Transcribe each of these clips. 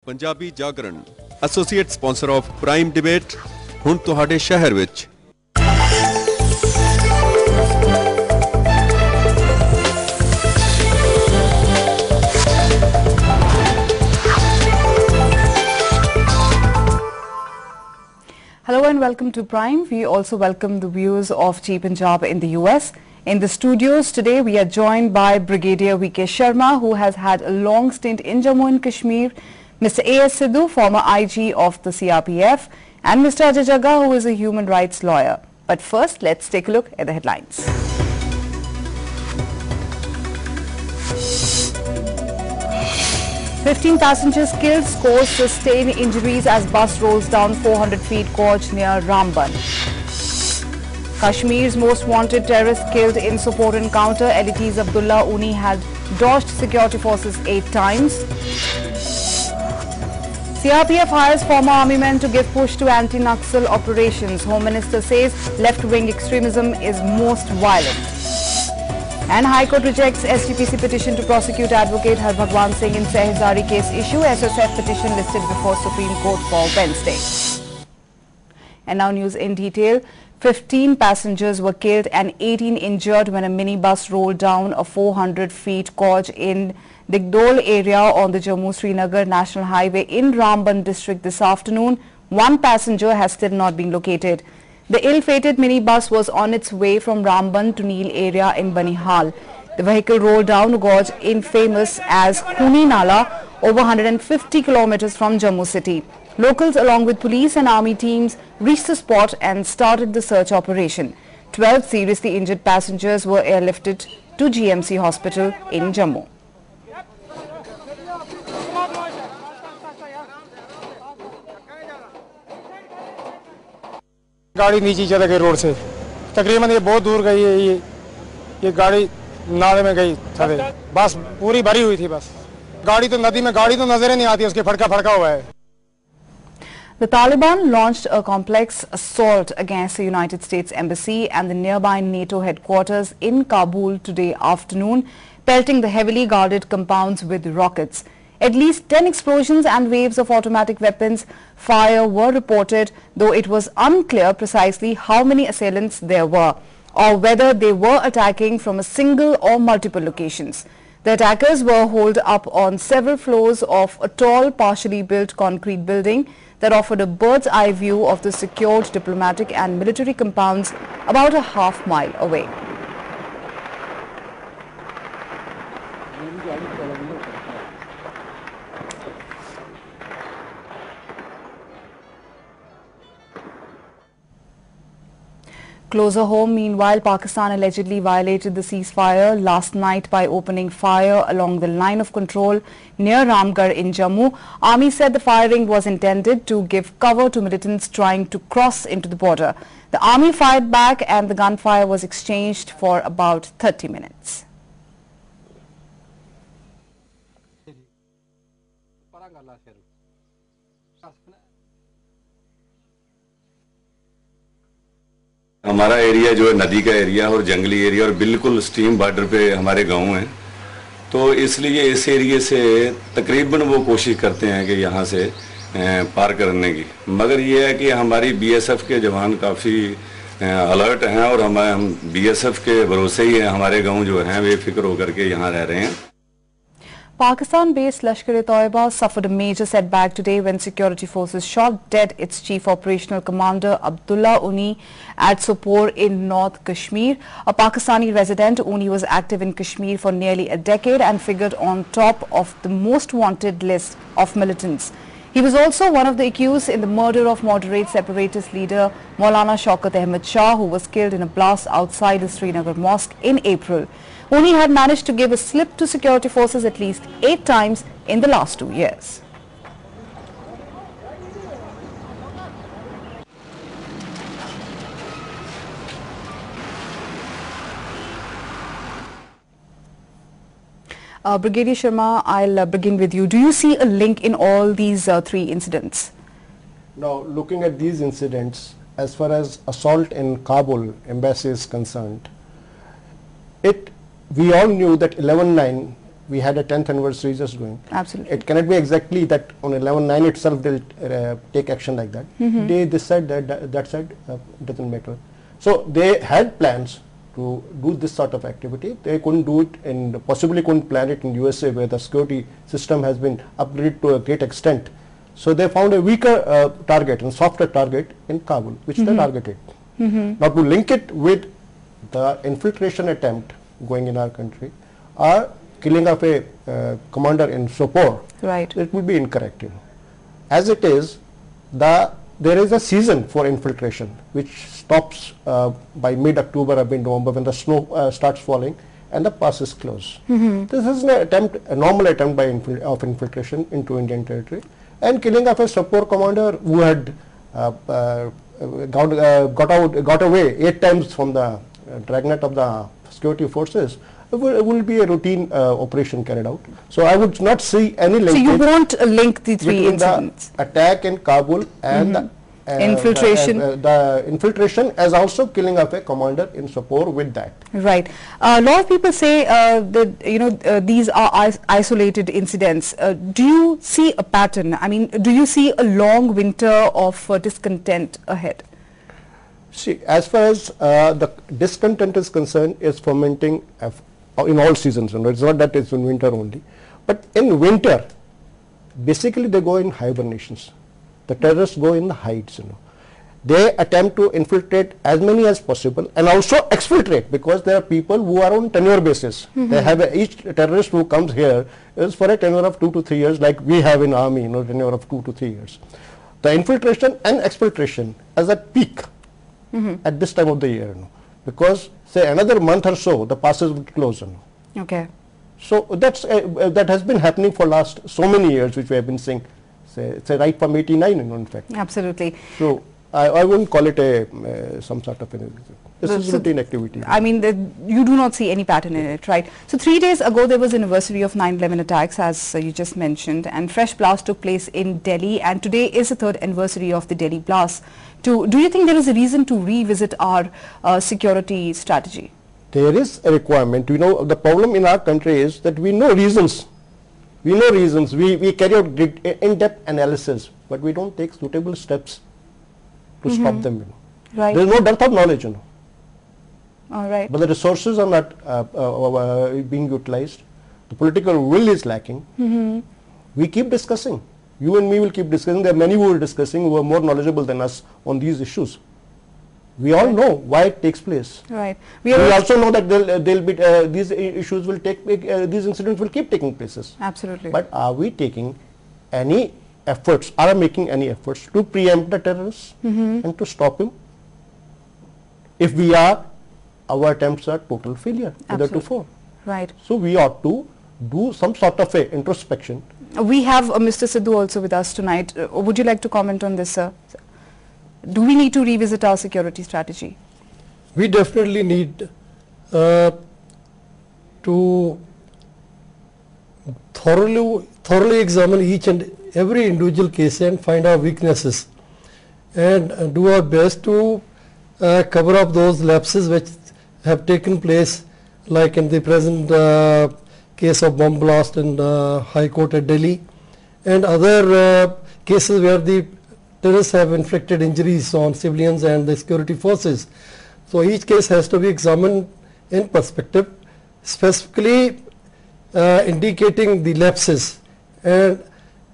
Punjabi Jagran associate sponsor of prime debate हुण तुहाडे शहर विच। Hello and welcome to Prime. We also welcome the viewers of G Punjab in the US. In the studios today we are joined by Brigadier V.K. Sharma, who has had a long stint in Jammu and Kashmir, Mr. A.S. Sidhu, former IG of the CRPF, and Mr. Ajay Jagga, who is a human rights lawyer. But first, let's take a look at the headlines. "15 passengers killed, scores sustain injuries as bus rolls down 400 feet gorge near Ramban." Kashmir's most wanted terrorist killed in Sopore encounter. LET's Abdullah Uni had dodged security forces 8 times. CRPF hires former army men to give push to anti-Naxal operations. Home Minister says left-wing extremism is most violent. And High Court rejects SGPC petition to prosecute advocate Harbhagwan Singh in Sehzari case issue. SSF petition listed before Supreme Court for Wednesday. And now news in detail. 15 passengers were killed and 18 injured when a minibus rolled down a 400 feet gorge in Digdol area on the Jammu-Srinagar National Highway in Ramban district this afternoon. One passenger has still not been located. The ill-fated minibus was on its way from Ramban to Neel area in Banihal. The vehicle rolled down a gorge infamous as Huni Nala, over 150 kilometers from Jammu city. Locals along with police and army teams reached the spot and started the search operation. 12 seriously injured passengers were airlifted to GMC hospital in Jammu. गाड़ी नीचे चले गई road से, तकरीबन ये बहुत दूर गई है। ये गाड़ी नाले में गई, बस पूरी भरी हुई थी। बस गाड़ी तो नदी में, गाड़ी तो नजर ही नहीं आती, उसके फड़का फड़का हुआ है। The Taliban launched a complex assault against the United States Embassy and the nearby NATO headquarters in Kabul today afternoon, pelting the heavily guarded compounds with rockets. At least 10 explosions and waves of automatic weapons fire were reported, though it was unclear precisely how many assailants there were or whether they were attacking from a single or multiple locations. The attackers were holed up on several floors of a tall, partially built concrete building that offered a bird's eye view of the secured diplomatic and military compounds about a half-mile away. Closer home, meanwhile, Pakistan allegedly violated the ceasefire last night by opening fire along the line of control near Ramgarh in Jammu. Army said the firing was intended to give cover to militants trying to cross into the border. The army fired back and the gunfire was exchanged for about 30 minutes. हमारा area जो है नदी का area और जंगली area और बिल्कुल stream border पे हमारे गांव हैं, तो इसलिए इस एरिया से तकरीबन वो कोशिश करते हैं कि यहाँ से पार करने की, मगर ये है कि हमारी बीएसएफ के जवान काफ़ी अलर्ट हैं और हम बीएसएफ के भरोसे ही हैं। हमारे गांव जो हैं बेफिक्र होकर के यहाँ रह रहे हैं। Pakistan-based Lashkar-e-Toiba suffered a major setback today when security forces shot dead its chief operational commander Abdullah Uni at Sopore in North Kashmir. A Pakistani resident, Uni was active in Kashmir for nearly a decade and figured on top of the most wanted list of militants. He was also one of the accused in the murder of moderate separatist leader Maulana Shaukat Ahmad Shah, who was killed in a blast outside the Srinagar mosque in April. Uni had managed to give a slip to security forces at least 8 times in the last 2 years. Brigadier Sharma, I'll begin with you. Do you see a link in all these 3 incidents? Now, looking at these incidents, as far as assault in Kabul embassy is concerned, we all knew that 11/9 we had a 10th anniversary just going. Absolutely. It cannot be exactly that on 11/9 itself they'll take action like that. They decide that side doesn't matter. So they had plans to do this sort of activity. They couldn't do it, and possibly couldn't plan it in USA, where the security system has been upgraded to a great extent. So they found a weaker target and softer target in Kabul, which they targeted. Now to link it with the infiltration attempt going in our country, or killing of a commander in Sopore, Right. it would be incorrect. As it is, there is a season for infiltration which stops by mid-October or mid-November, when the snow starts falling and the pass is closed. This is an attempt, a normal attempt of infiltration into Indian territory, and killing of a Sopore commander who had got away 8 times from the dragnet of the security forces. It will be a routine operation carried out. So I would not see any linkage. So you won't link the three between incidents? the attack in Kabul and the Infiltration. the infiltration, as also killing of a commander in Sopore with that. Right. A lot of people say that these are isolated incidents. Do you see a pattern? I mean, do you see a long winter of discontent ahead? See, as far as the discontent is concerned, is fermenting in all seasons. It's not that it's in winter only, but in winter, basically they go in hibernations. The terrorists go in the hides. They attempt to infiltrate as many as possible, and also exfiltrate, because there are people who are on tenure basis. They have each terrorist who comes here is for a tenure of 2 to 3 years, like we have in army, tenure of 2 to 3 years. The infiltration and exfiltration is at peak at this time of the year, because say another month or so the passes would close. Okay. So that's that has been happening for last so many years, which we have been seeing. Say right from 89, in fact. Absolutely. So I wouldn't call it some sort of this is routine activity. I mean, you do not see any pattern in it, right? So 3 days ago there was an anniversary of 9/11 attacks, as you just mentioned, and fresh blast took place in Delhi, and today is the 3rd anniversary of the Delhi blast. Do you think there is a reason to revisit our security strategy? There is a requirement. The problem in our country is that we know reasons. We carry out in-depth analysis, but we don't take suitable steps to stop them. Right. There is no dearth of knowledge. All right. But the resources are not being utilized. The political will is lacking. We keep discussing. You and me will keep discussing. There are many who are discussing, who are more knowledgeable than us on these issues. We all know why it takes place. Right. We also know that they'll be these issues will these incidents will keep taking places. Absolutely. But are we taking any efforts? Are making any efforts to preempt the terrorists and to stop him? If we are, our attempts are total failure hitherto. Right. So we ought to do some sort of a introspection. We have Mr. Sidhu also with us tonight. Would you like to comment on this, sir? Do we need to revisit our security strategy? We definitely need to thoroughly examine each and every individual case and find our weaknesses, and do our best to cover up those lapses which have taken place, like in the present case of bomb blast in High Court at Delhi, and other cases where the terrorists have inflicted injuries on civilians and the security forces. So each case has to be examined in perspective, specifically indicating the lapses, and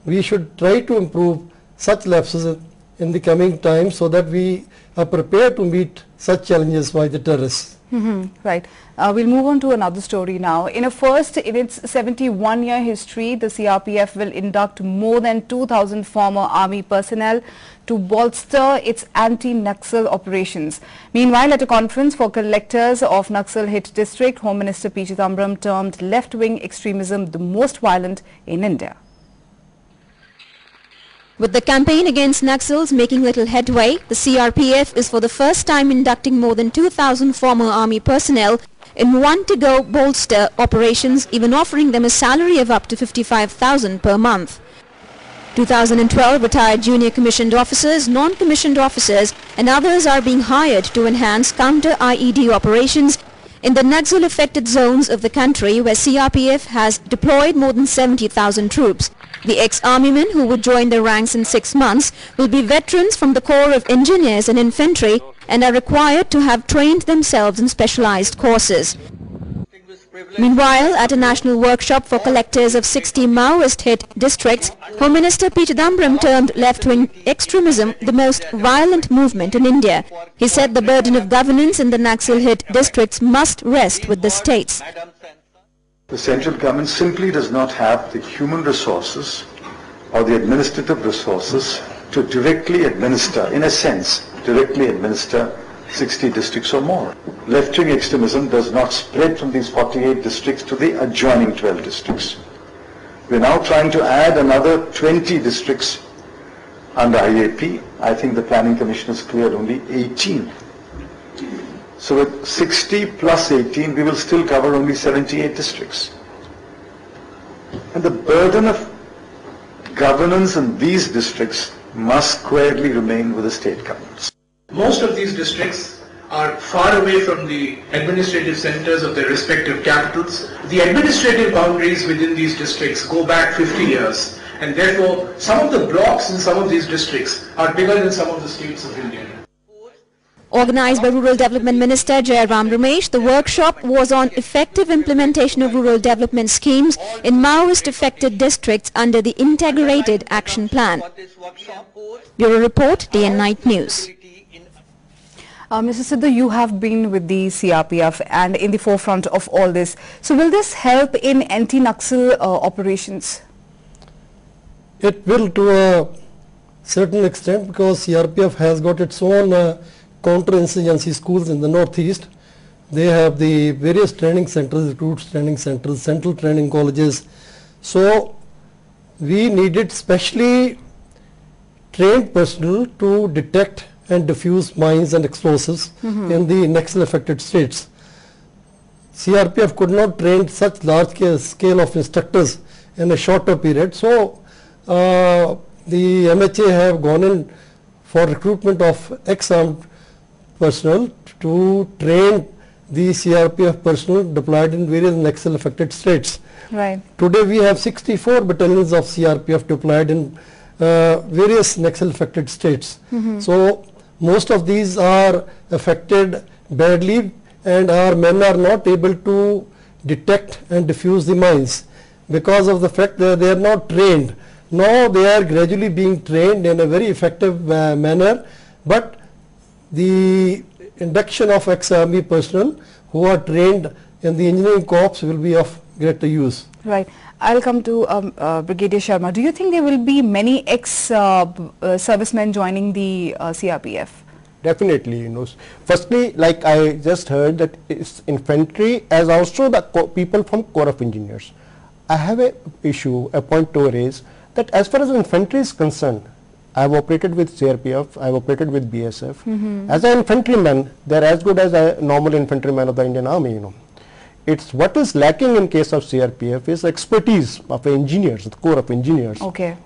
we should try to improve such lapses in the coming time, so that we are prepared to meet such challenges by the terrorists. Right. We'll move on to another story now. In a first in its 71-year history, the CRPF will induct more than 2,000 former army personnel to bolster its anti-Naxal operations. Meanwhile, at a conference for collectors of Naxal-hit district, Home Minister P. Chidambaram termed left-wing extremism the most violent in India. With the campaign against Naxals making little headway, the CRPF is for the first time inducting more than 2,000 former army personnel in one-to-go bolster operations, even offering them a salary of up to 55,000 per month. 2012 retired junior commissioned officers, non-commissioned officers and others are being hired to enhance counter-IED operations in the Naxal-affected zones of the country where CRPF has deployed more than 70,000 troops. The ex-army men who would join their ranks in 6 months will be veterans from the Corps of Engineers and Infantry and are required to have trained themselves in specialized courses. Meanwhile, at a national workshop for collectors of 60 Maoist-hit districts, Home Minister P. Chidambaram termed left-wing extremism the most violent movement in India. He said the burden of governance in the Naxal-hit districts must rest with the states. The central government simply does not have the human resources or the administrative resources to directly administer, in a sense, directly administer 60 districts or more. Left-wing extremism does not spread from these 48 districts to the adjoining 12 districts. We are now trying to add another 20 districts under IAP. I think the Planning Commission has cleared only 18. So with 60 plus 18, we will still cover only 78 districts. And the burden of governance in these districts must squarely remain with the state governments. Most of these districts are far away from the administrative centers of their respective capitals. The administrative boundaries within these districts go back 50 years, and therefore some of the blocks in some of these districts are bigger than some of the states of India. Organized by Rural Development Minister Jairam Ramesh, the workshop was on effective implementation of rural development schemes in Maoist-affected districts under the Integrated Action Plan. Bureau Report, Day and Night News. Mr. Sidhu, you have been with the CRPF and in the forefront of all this. So will this help in anti-Naxal operations? It will to a certain extent, because CRPF has got its own counter-insurgency schools in the northeast. They have the various training centers, recruits training centers, central training colleges. So we needed specially trained personnel to detect and diffuse mines and explosives in the Naxal-affected states. CRPF could not train such large scale of instructors in a shorter period. So the MHA have gone in for recruitment of ex-armed personnel to train the CRPF personnel deployed in various Naxal-affected states. Right. Today we have 64 battalions of CRPF deployed in various Naxal-affected states. So most of these are affected badly, and our men are not able to detect and diffuse the mines because of the fact that they are not trained. Now they are gradually being trained in a very effective manner, but the induction of ex-army personnel who are trained in the engineering corps will be of greater use. Right. I'll come to Brigadier Sharma. Do you think there will be many ex-servicemen joining the CRPF? Definitely, you know. Firstly, like I just heard, that it's infantry as also the people from Corps of Engineers. I have a point to raise, that as far as infantry is concerned, I have operated with CRPF, I have operated with BSF. As an infantryman, they are as good as a normal infantryman of the Indian Army, you know. It's what is lacking in case of CRPF is expertise of engineers, the Corps of Engineers. Okay.